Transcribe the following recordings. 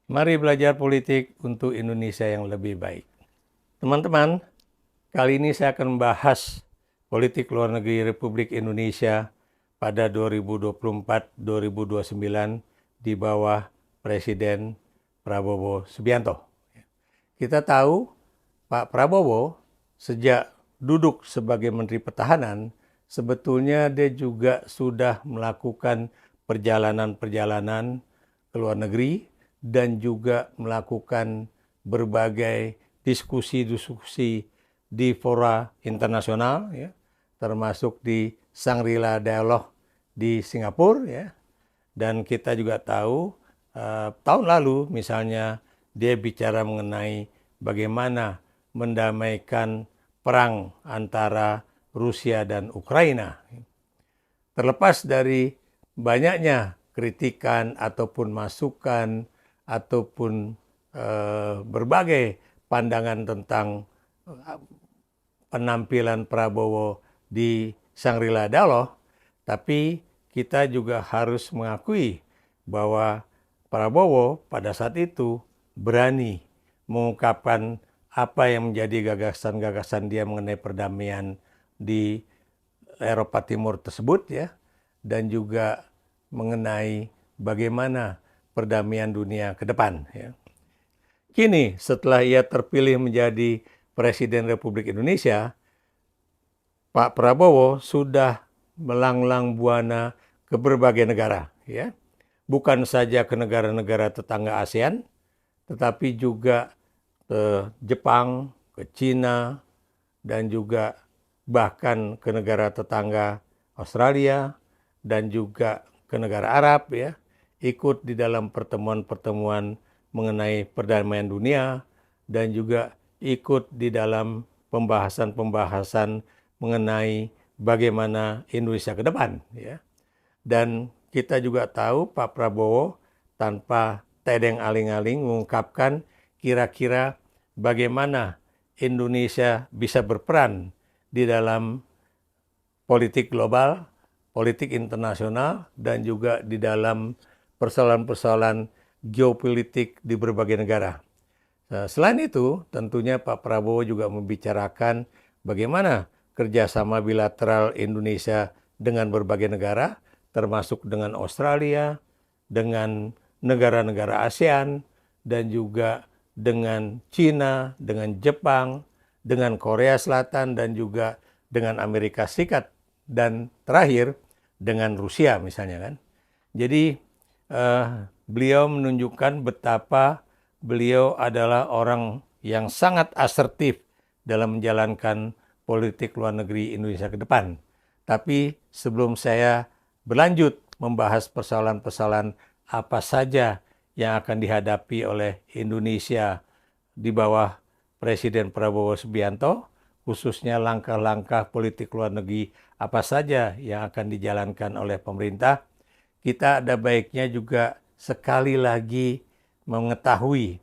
Mari belajar politik untuk Indonesia yang lebih baik. Teman-teman, kali ini saya akan membahas politik luar negeri Republik Indonesia pada 2024-2029 di bawah Presiden Prabowo Subianto. Kita tahu Pak Prabowo sejak duduk sebagai Menteri Pertahanan, sebetulnya dia juga sudah melakukan perjalanan-perjalanan ke luar negeri dan juga melakukan berbagai diskusi-diskusi di fora internasional, ya, termasuk di Shangri-La Dialogue di Singapura, ya. Dan kita juga tahu tahun lalu misalnya dia bicara mengenai bagaimana mendamaikan perang antara Rusia dan Ukraina. Terlepas dari banyaknya kritikan ataupun masukan ataupun berbagai pandangan tentang penampilan Prabowo di Shangri-La Dialogue, tapi kita juga harus mengakui bahwa Prabowo pada saat itu berani mengungkapkan apa yang menjadi gagasan-gagasan dia mengenai perdamaian di Eropa Timur tersebut, ya, dan juga mengenai bagaimana perdamaian dunia ke depan, ya. Kini setelah ia terpilih menjadi Presiden Republik Indonesia, Pak Prabowo sudah melanglang buana ke berbagai negara, ya. Bukan saja ke negara-negara tetangga ASEAN, tetapi juga ke Jepang, ke Cina, dan juga bahkan ke negara tetangga Australia dan juga ke negara Arab, ya, ikut di dalam pertemuan-pertemuan mengenai perdamaian dunia dan juga ikut di dalam pembahasan-pembahasan mengenai bagaimana Indonesia ke depan, ya. Dan kita juga tahu Pak Prabowo tanpa tedeng aling-aling mengungkapkan kira-kira bagaimana Indonesia bisa berperan di dalam politik global, politik internasional, dan juga di dalam persoalan-persoalan geopolitik di berbagai negara. Selain itu, tentunya Pak Prabowo juga membicarakan bagaimana kerjasama bilateral Indonesia dengan berbagai negara, termasuk dengan Australia, dengan negara-negara ASEAN, dan juga dengan Cina, dengan Jepang, dengan Korea Selatan, dan juga dengan Amerika Serikat, dan terakhir dengan Rusia misalnya, kan. Jadi beliau menunjukkan betapa beliau adalah orang yang sangat asertif dalam menjalankan politik luar negeri Indonesia ke depan. Tapi sebelum saya berlanjut membahas persoalan-persoalan apa saja yang akan dihadapi oleh Indonesia di bawah Presiden Prabowo Subianto, khususnya langkah-langkah politik luar negeri apa saja yang akan dijalankan oleh pemerintah, kita ada baiknya juga sekali lagi mengetahui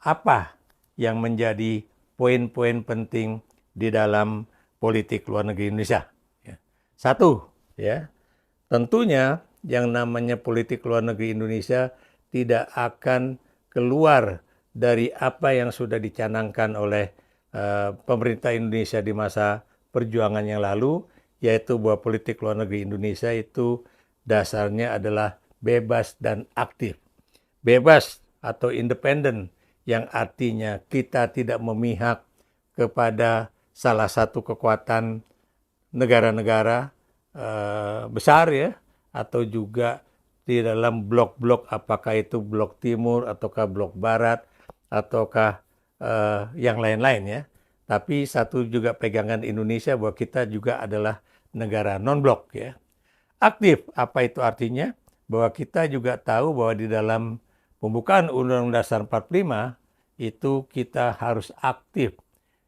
apa yang menjadi poin-poin penting di dalam politik luar negeri Indonesia. Satu, ya, tentunya yang namanya politik luar negeri Indonesia tidak akan keluar dari apa yang sudah dicanangkan oleh pemerintah Indonesia di masa perjuangan yang lalu, yaitu bahwa politik luar negeri Indonesia itu dasarnya adalah bebas dan aktif. Bebas atau independen, yang artinya kita tidak memihak kepada salah satu kekuatan negara-negara besar, ya, atau juga di dalam blok-blok, apakah itu blok timur ataukah blok barat ataukah yang lain-lain, ya. Tapi satu juga pegangan Indonesia bahwa kita juga adalah negara non-blok, ya. Aktif, apa itu artinya? Bahwa kita juga tahu bahwa di dalam pembukaan Undang-Undang Dasar 45 itu kita harus aktif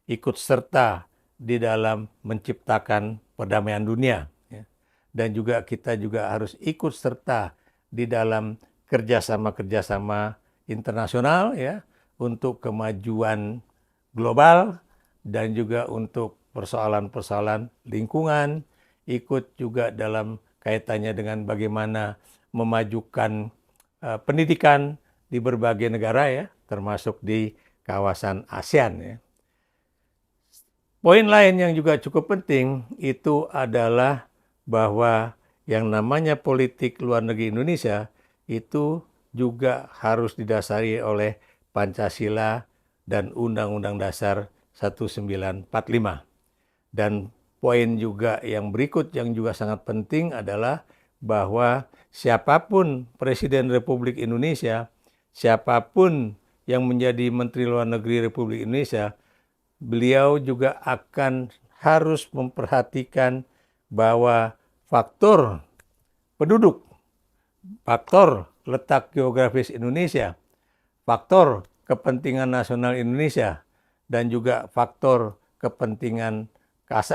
ikut serta di dalam menciptakan perdamaian dunia, ya. Dan juga kita juga harus ikut serta di dalam kerjasama-kerjasama internasional, ya, untuk kemajuan global dan juga untuk persoalan-persoalan lingkungan, ikut juga dalam kaitannya dengan bagaimana memajukan pendidikan di berbagai negara ya, termasuk di kawasan ASEAN ya. Poin lain yang juga cukup penting itu adalah bahwa yang namanya politik luar negeri Indonesia itu juga harus didasari oleh Pancasila dan Undang-Undang Dasar 1945. Dan poin juga yang berikut yang juga sangat penting adalah bahwa siapapun Presiden Republik Indonesia, siapapun yang menjadi Menteri Luar Negeri Republik Indonesia, beliau juga akan harus memperhatikan bahwa faktor penduduk, faktor letak geografis Indonesia, faktor kepentingan nasional Indonesia, dan juga faktor kepentingan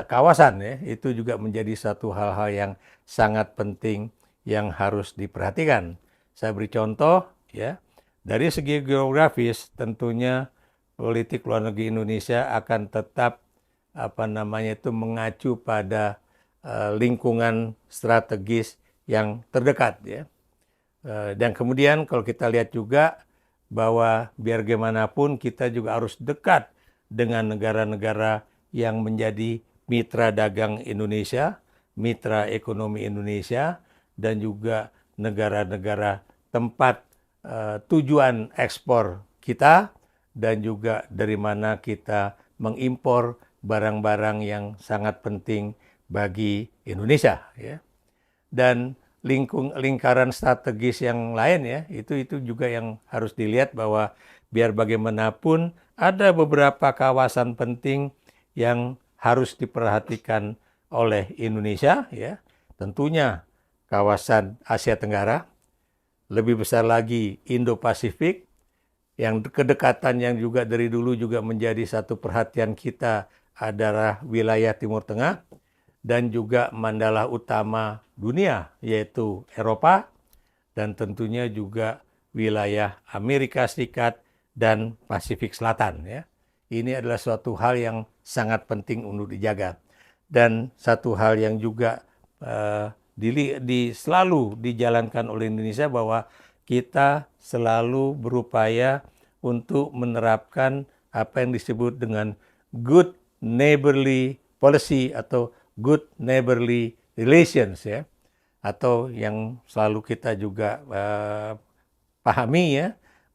kawasan ya, itu juga menjadi satu hal-hal yang sangat penting yang harus diperhatikan. Saya beri contoh ya, dari segi geografis tentunya politik luar negeri Indonesia akan tetap mengacu pada lingkungan strategis yang terdekat ya. Dan kemudian kalau kita lihat juga bahwa biar bagaimanapun kita juga harus dekat dengan negara-negara yang menjadi mitra dagang Indonesia, mitra ekonomi Indonesia, dan juga negara-negara tempat tujuan ekspor kita, dan juga dari mana kita mengimpor barang-barang yang sangat penting bagi Indonesia ya. Dan lingkaran strategis yang lain ya, itu juga yang harus dilihat bahwa biar bagaimanapun ada beberapa kawasan penting yang harus diperhatikan oleh Indonesia ya. Tentunya kawasan Asia Tenggara, lebih besar lagi Indo-Pasifik, yang kedekatan yang juga dari dulu juga menjadi satu perhatian kita adalah wilayah Timur Tengah, dan juga mandala utama dunia yaitu Eropa, dan tentunya juga wilayah Amerika Serikat dan Pasifik Selatan ya. Ini adalah suatu hal yang sangat penting untuk dijaga. Dan satu hal yang juga selalu dijalankan oleh Indonesia bahwa kita selalu berupaya untuk menerapkan apa yang disebut dengan good neighborly policy atau good neighborly relations ya, atau yang selalu kita juga pahami ya,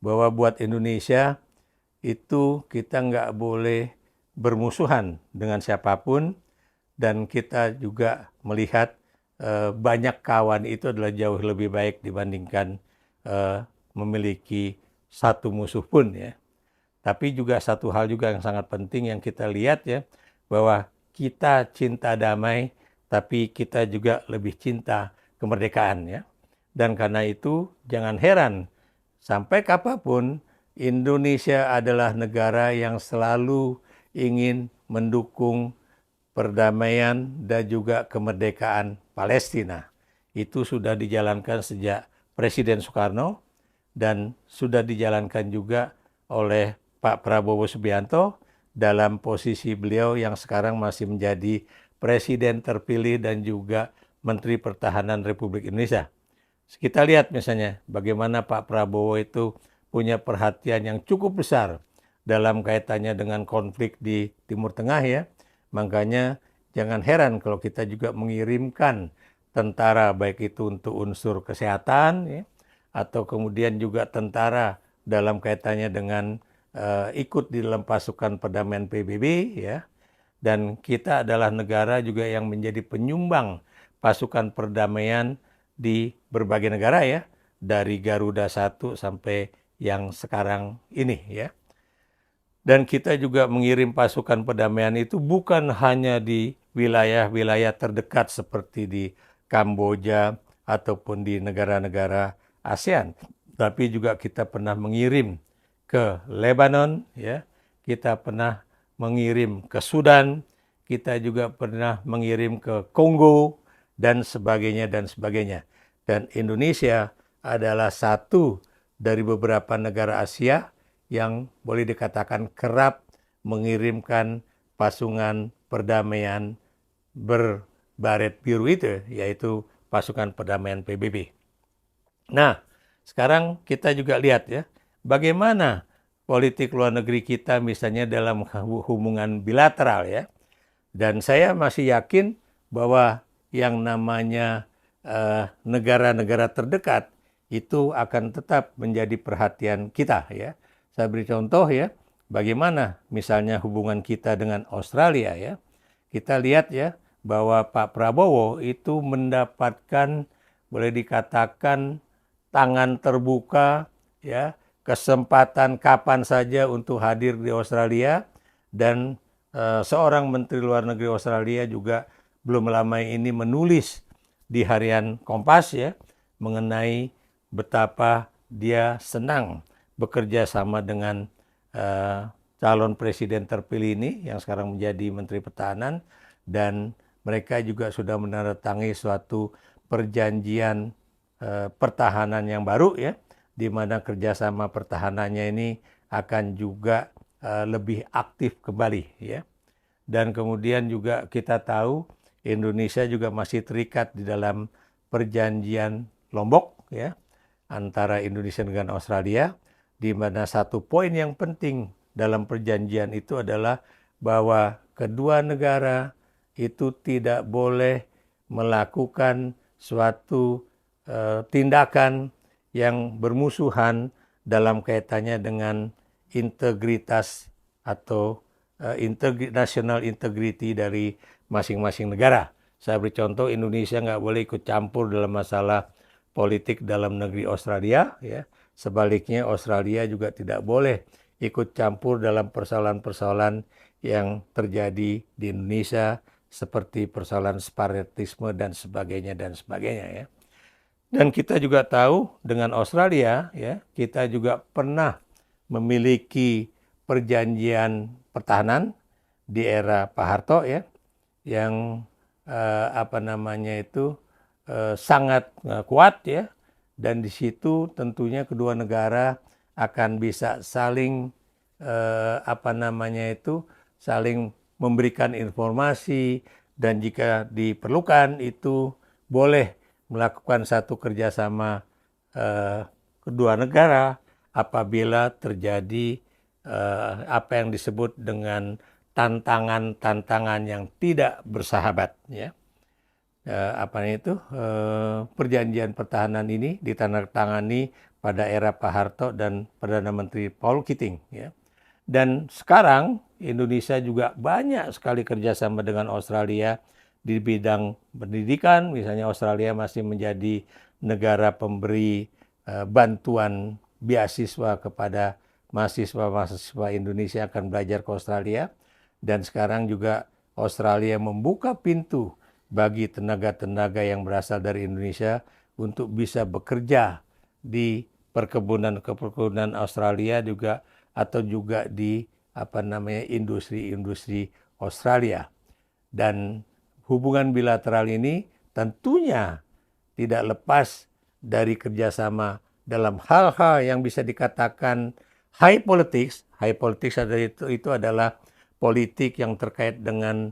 bahwa buat Indonesia itu kita nggak boleh bermusuhan dengan siapapun, dan kita juga melihat banyak kawan itu adalah jauh lebih baik dibandingkan memiliki satu musuh pun ya. Tapi juga satu hal juga yang sangat penting yang kita lihat ya, bahwa kita cinta damai, tapi kita juga lebih cinta kemerdekaan ya. Dan karena itu jangan heran, sampai kapanpun Indonesia adalah negara yang selalu ingin mendukung perdamaian dan juga kemerdekaan Palestina. Itu sudah dijalankan sejak Presiden Soekarno dan sudah dijalankan juga oleh Pak Prabowo Subianto dalam posisi beliau yang sekarang masih menjadi Presiden terpilih dan juga Menteri Pertahanan Republik Indonesia. Kita lihat misalnya bagaimana Pak Prabowo itu punya perhatian yang cukup besar dalam kaitannya dengan konflik di Timur Tengah ya. Makanya jangan heran kalau kita juga mengirimkan tentara, baik itu untuk unsur kesehatan ya, atau kemudian juga tentara dalam kaitannya dengan ikut di dalam pasukan perdamaian PBB ya. Dan kita adalah negara juga yang menjadi penyumbang pasukan perdamaian di berbagai negara ya, dari Garuda 1 sampai yang sekarang ini ya. Dan kita juga mengirim pasukan perdamaian itu bukan hanya di wilayah-wilayah terdekat seperti di Kamboja ataupun di negara-negara ASEAN, tapi juga kita pernah mengirim ke Lebanon ya, kita pernah mengirim ke Sudan, kita juga pernah mengirim ke Kongo dan sebagainya dan sebagainya. Dan Indonesia adalah satu dari beberapa negara Asia yang boleh dikatakan kerap mengirimkan pasukan perdamaian berbaret biru itu, yaitu pasukan perdamaian PBB. Nah, sekarang kita juga lihat ya, bagaimana politik luar negeri kita misalnya dalam hubungan bilateral ya. Dan saya masih yakin bahwa yang namanya negara-negara terdekat itu akan tetap menjadi perhatian kita ya. Saya beri contoh ya, bagaimana misalnya hubungan kita dengan Australia ya. Kita lihat ya bahwa Pak Prabowo itu mendapatkan, boleh dikatakan, tangan terbuka ya, kesempatan kapan saja untuk hadir di Australia, dan seorang Menteri Luar Negeri Australia juga belum lama ini menulis di harian Kompas ya mengenai betapa dia senang bekerja sama dengan calon presiden terpilih ini yang sekarang menjadi Menteri Pertahanan, dan mereka juga sudah menandatangani suatu perjanjian pertahanan yang baru ya, di mana kerjasama pertahanannya ini akan juga lebih aktif kembali ya. Dan kemudian juga kita tahu Indonesia juga masih terikat di dalam perjanjian Lombok ya antara Indonesia dengan Australia, di mana satu poin yang penting dalam perjanjian itu adalah bahwa kedua negara itu tidak boleh melakukan suatu tindakan yang bermusuhan dalam kaitannya dengan integritas atau national integrity dari masing-masing negara. Saya beri contoh, Indonesia nggak boleh ikut campur dalam masalah politik dalam negeri Australia. Ya. Sebaliknya Australia juga tidak boleh ikut campur dalam persoalan-persoalan yang terjadi di Indonesia seperti persoalan separatisme dan sebagainya ya. Dan kita juga tahu dengan Australia ya, kita juga pernah memiliki perjanjian pertahanan di era Pak Harto ya, yang sangat kuat ya, dan di situ tentunya kedua negara akan bisa saling saling memberikan informasi, dan jika diperlukan itu boleh melakukan satu kerjasama kedua negara apabila terjadi apa yang disebut dengan tantangan-tantangan yang tidak bersahabat ya. Perjanjian pertahanan ini ditandatangani pada era Pak Harto dan Perdana Menteri Paul Keating ya. Dan sekarang Indonesia juga banyak sekali kerjasama dengan Australia di bidang pendidikan. Misalnya Australia masih menjadi negara pemberi bantuan beasiswa kepada mahasiswa-mahasiswa Indonesia akan belajar ke Australia. Dan sekarang juga Australia membuka pintu bagi tenaga-tenaga yang berasal dari Indonesia untuk bisa bekerja di perkebunan Australia juga, atau juga di industri-industri Australia. Dan hubungan bilateral ini tentunya tidak lepas dari kerjasama dalam hal-hal yang bisa dikatakan high politics. High politics itu adalah politik yang terkait dengan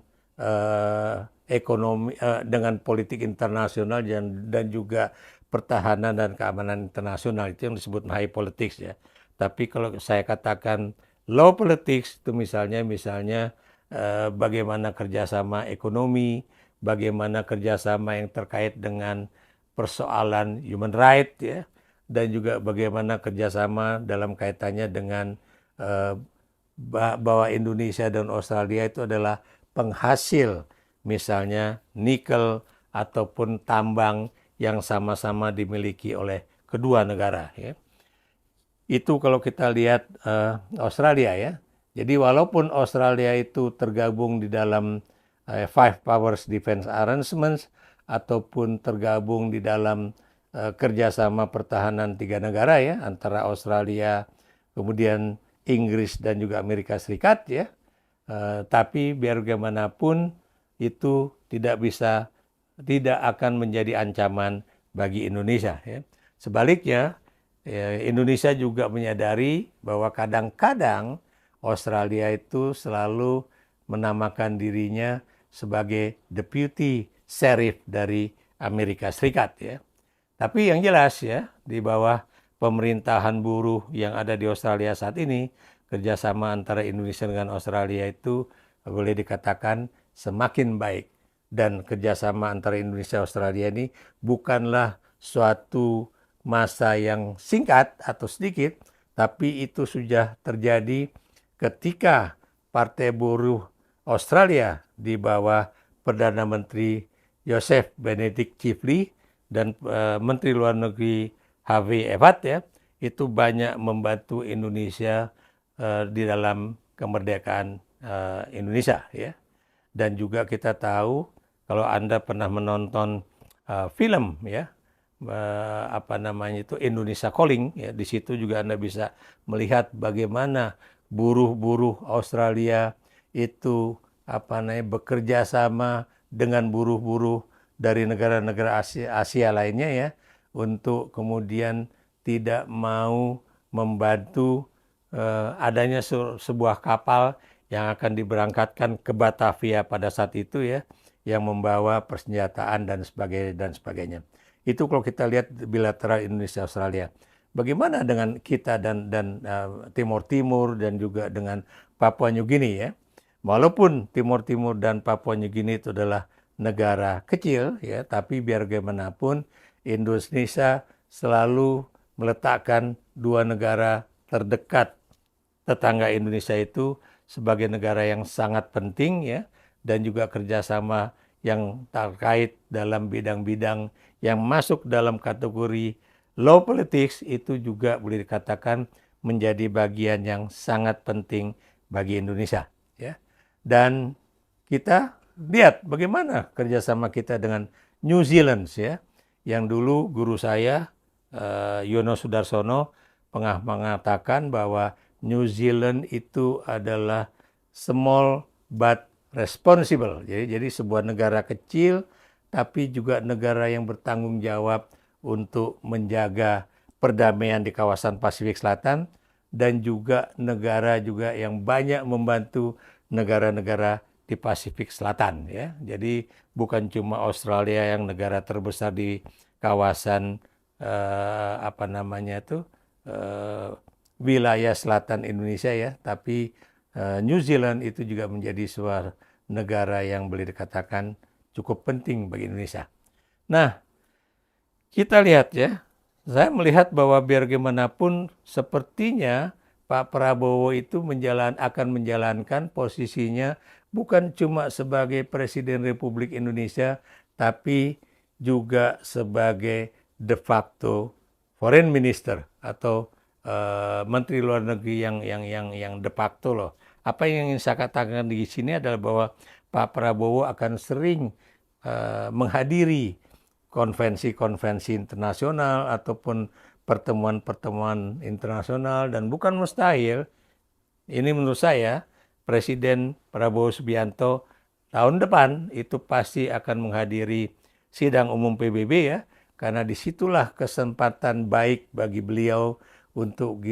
ekonomi, dengan politik internasional dan juga pertahanan dan keamanan internasional. Itu yang disebut high politics ya. Tapi kalau saya katakan low politics itu misalnya bagaimana kerjasama ekonomi, bagaimana kerjasama yang terkait dengan persoalan human right ya, dan juga bagaimana kerjasama dalam kaitannya dengan bahwa Indonesia dan Australia itu adalah penghasil misalnya nikel ataupun tambang yang sama-sama dimiliki oleh kedua negara ya. Itu kalau kita lihat Australia ya. Jadi walaupun Australia itu tergabung di dalam Five Powers Defense Arrangements ataupun tergabung di dalam kerjasama pertahanan tiga negara ya, antara Australia, kemudian Inggris dan juga Amerika Serikat ya, tapi biar bagaimanapun itu tidak akan menjadi ancaman bagi Indonesia ya. Sebaliknya Indonesia juga menyadari bahwa kadang-kadang Australia itu selalu menamakan dirinya sebagai deputy sheriff dari Amerika Serikat ya. Tapi yang jelas ya, di bawah pemerintahan buruh yang ada di Australia saat ini, kerjasama antara Indonesia dengan Australia itu boleh dikatakan semakin baik. Dan kerjasama antara Indonesia dan Australia ini bukanlah suatu masa yang singkat atau sedikit, tapi itu sudah terjadi ketika Partai Buruh Australia di bawah Perdana Menteri Joseph Benedict Chifley dan Menteri Luar Negeri Harvey Evatt ya, itu banyak membantu Indonesia di dalam kemerdekaan Indonesia ya. Dan juga kita tahu kalau Anda pernah menonton film ya, Indonesia Calling ya, di situ juga Anda bisa melihat bagaimana buruh-buruh Australia itu bekerja sama dengan buruh-buruh dari negara-negara Asia lainnya ya, untuk kemudian tidak mau membantu adanya sebuah kapal yang akan diberangkatkan ke Batavia pada saat itu ya, yang membawa persenjataan dan sebagainya. Itu kalau kita lihat bilateral Indonesia Australia. Bagaimana dengan kita dan Timor Timur dan juga dengan Papua New Guinea ya? Walaupun Timor Timur dan Papua New Guinea itu adalah negara kecil ya, tapi biar bagaimanapun Indonesia selalu meletakkan dua negara terdekat tetangga Indonesia itu sebagai negara yang sangat penting ya, dan juga kerjasama yang terkait dalam bidang-bidang yang masuk dalam kategori law politics itu juga boleh dikatakan menjadi bagian yang sangat penting bagi Indonesia ya. Dan kita lihat bagaimana kerjasama kita dengan New Zealand ya, yang dulu guru saya Yono Sudarsono pernah mengatakan bahwa New Zealand itu adalah small but responsible. Jadi sebuah negara kecil tapi juga negara yang bertanggung jawab untuk menjaga perdamaian di kawasan Pasifik Selatan, dan juga negara juga yang banyak membantu negara-negara di Pasifik Selatan ya. Jadi bukan cuma Australia yang negara terbesar di kawasan wilayah selatan Indonesia ya, tapi New Zealand itu juga menjadi sebuah negara yang boleh dikatakan cukup penting bagi Indonesia. Nah, kita lihat ya, saya melihat bahwa biar bagaimanapun sepertinya Pak Prabowo itu akan menjalankan posisinya bukan cuma sebagai Presiden Republik Indonesia, tapi juga sebagai de facto Foreign Minister atau Menteri Luar Negeri yang de facto loh. Apa yang ingin saya katakan di sini adalah bahwa Pak Prabowo akan sering menghadiri konvensi-konvensi internasional ataupun pertemuan-pertemuan internasional, dan bukan mustahil, ini menurut saya Presiden Prabowo Subianto tahun depan itu pasti akan menghadiri sidang umum PBB ya, karena disitulah kesempatan baik bagi beliau untuk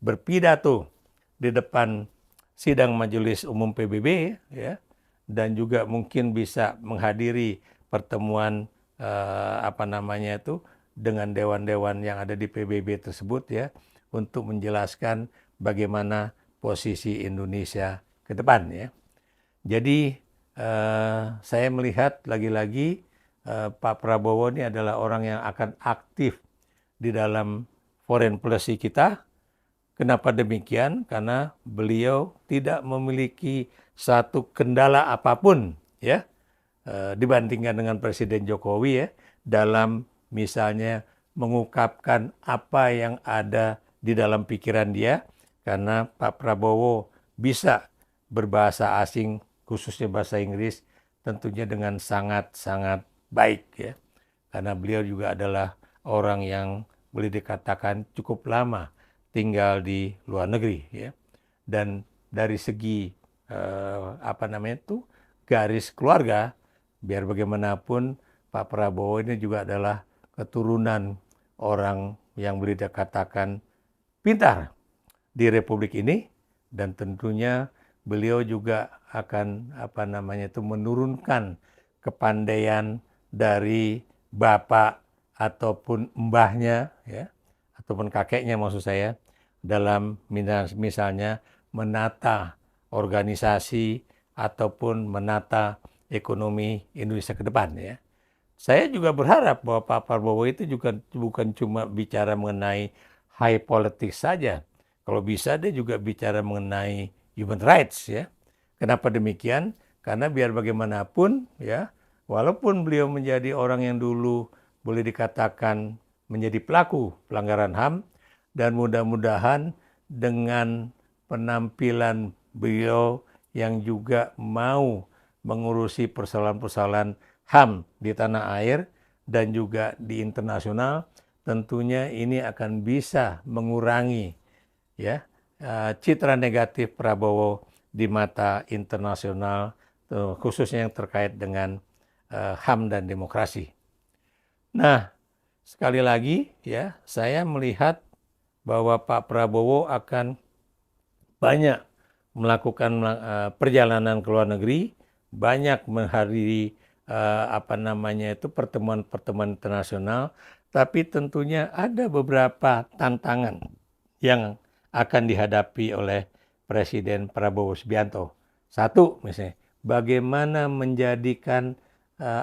berpidato di depan sidang majelis umum PBB ya, dan juga mungkin bisa menghadiri pertemuan dengan dewan-dewan yang ada di PBB tersebut ya, untuk menjelaskan bagaimana posisi Indonesia ke depan ya. Jadi saya melihat lagi-lagi Pak Prabowo ini adalah orang yang akan aktif di dalam foreign policy kita. Kenapa demikian? Karena beliau tidak memiliki satu kendala apapun ya, dibandingkan dengan Presiden Jokowi ya, dalam misalnya mengungkapkan apa yang ada di dalam pikiran dia, karena Pak Prabowo bisa berbahasa asing khususnya bahasa Inggris tentunya dengan sangat-sangat baik ya, karena beliau juga adalah orang yang boleh dikatakan cukup lama tinggal di luar negeri ya. Dan dari segi garis keluarga, biar bagaimanapun Pak Prabowo ini juga adalah keturunan orang yang boleh dikatakan pintar di Republik ini, dan tentunya beliau juga akan menurunkan kepandaian dari bapak ataupun mbahnya ya, ataupun kakeknya maksud saya, dalam misalnya menata organisasi ataupun menata ekonomi Indonesia ke depan ya. Saya juga berharap bahwa Pak Prabowo itu juga bukan cuma bicara mengenai high politics saja. Kalau bisa dia juga bicara mengenai human rights ya. Kenapa demikian? Karena biar bagaimanapun ya, walaupun beliau menjadi orang yang dulu boleh dikatakan menjadi pelaku pelanggaran HAM, dan mudah-mudahan dengan penampilan beliau yang juga mau mengurusi persoalan-persoalan HAM di tanah air dan juga di internasional, tentunya ini akan bisa mengurangi ya citra negatif Prabowo di mata internasional, khususnya yang terkait dengan HAM dan demokrasi. Nah, sekali lagi ya, saya melihat bahwa Pak Prabowo akan banyak melakukan perjalanan ke luar negeri, banyak menghadiri pertemuan-pertemuan internasional, tapi tentunya ada beberapa tantangan yang akan dihadapi oleh Presiden Prabowo Subianto. Satu, misalnya, bagaimana menjadikan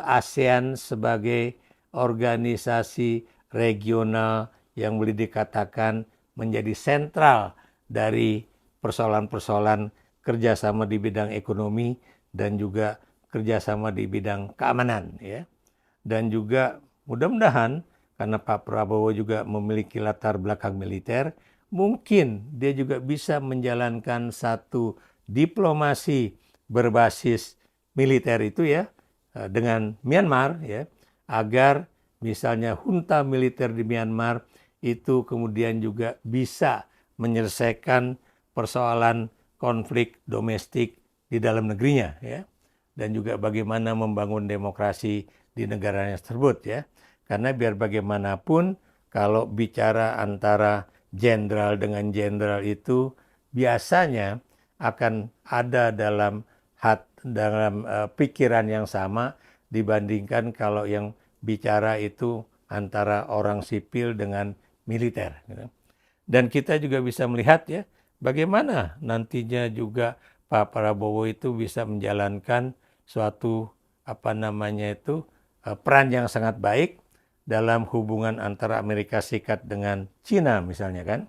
ASEAN sebagai organisasi regional yang boleh dikatakan menjadi sentral dari persoalan-persoalan kerjasama di bidang ekonomi dan juga kerjasama di bidang keamanan ya. Dan juga mudah-mudahan karena Pak Prabowo juga memiliki latar belakang militer, mungkin dia juga bisa menjalankan satu diplomasi berbasis militer itu ya dengan Myanmar ya, agar misalnya junta militer di Myanmar itu kemudian juga bisa menyelesaikan persoalan konflik domestik di dalam negerinya ya, dan juga bagaimana membangun demokrasi di negaranya tersebut ya. Karena biar bagaimanapun kalau bicara antara jenderal dengan jenderal itu biasanya akan ada dalam pikiran yang sama dibandingkan kalau yang bicara itu antara orang sipil dengan militer. Dan kita juga bisa melihat ya, bagaimana nantinya juga Pak Prabowo itu bisa menjalankan suatu peran yang sangat baik dalam hubungan antara Amerika Serikat dengan Cina misalnya kan.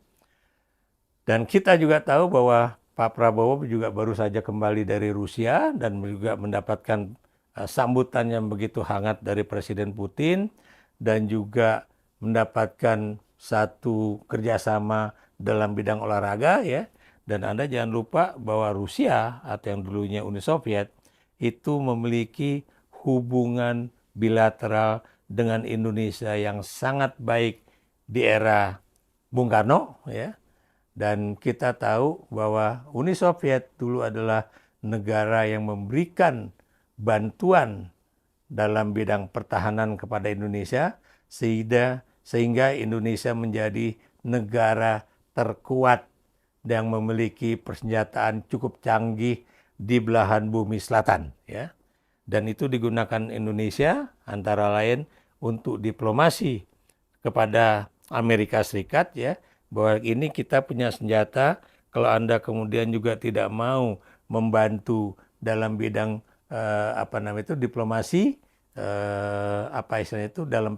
Dan kita juga tahu bahwa Pak Prabowo juga baru saja kembali dari Rusia dan juga mendapatkan sambutan yang begitu hangat dari Presiden Putin, dan juga mendapatkan satu kerjasama dalam bidang olahraga ya. Dan Anda jangan lupa bahwa Rusia atau yang dulunya Uni Soviet itu memiliki hubungan bilateral dengan Indonesia yang sangat baik di era Bung Karno ya. Dan kita tahu bahwa Uni Soviet dulu adalah negara yang memberikan bantuan dalam bidang pertahanan kepada Indonesia, sehingga Indonesia menjadi negara terkuat yang memiliki persenjataan cukup canggih di belahan bumi selatan ya. Dan itu digunakan Indonesia antara lain untuk diplomasi kepada Amerika Serikat ya, bahwa ini kita punya senjata, kalau Anda kemudian juga tidak mau membantu dalam bidang diplomasi, dalam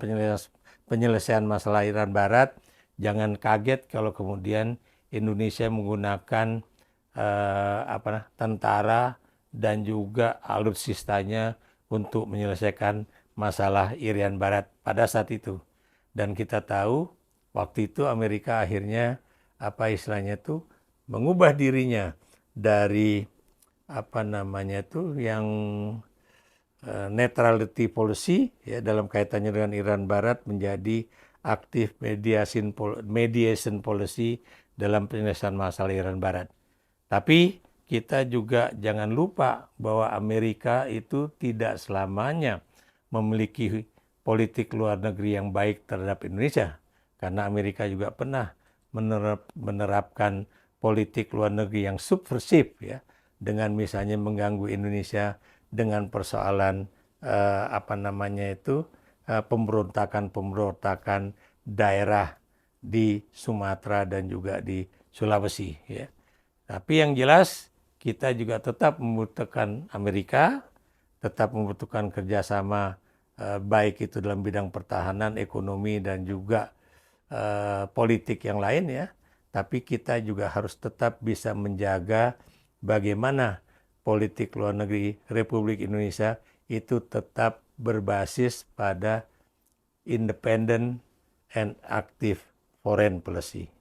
penyelesaian masalah Iran Barat, jangan kaget kalau kemudian Indonesia menggunakan tentara dan juga alutsistanya untuk menyelesaikan masalah Irian Barat pada saat itu. Dan kita tahu waktu itu Amerika akhirnya mengubah dirinya dari yang neutrality policy ya dalam kaitannya dengan Iran Barat menjadi aktif mediation policy dalam penyelesaian masalah Iran Barat. Tapi kita juga jangan lupa bahwa Amerika itu tidak selamanya memiliki politik luar negeri yang baik terhadap Indonesia. Karena Amerika juga pernah menerapkan politik luar negeri yang subversif ya, dengan misalnya mengganggu Indonesia dengan persoalan pemberontakan daerah di Sumatera dan juga di Sulawesi. Ya. Tapi yang jelas kita juga tetap membutuhkan Amerika, tetap membutuhkan kerjasama baik itu dalam bidang pertahanan, ekonomi, dan juga politik yang lain ya. Tapi kita juga harus tetap bisa menjaga bagaimana politik luar negeri Republik Indonesia itu tetap berbasis pada independent and active foreign policy.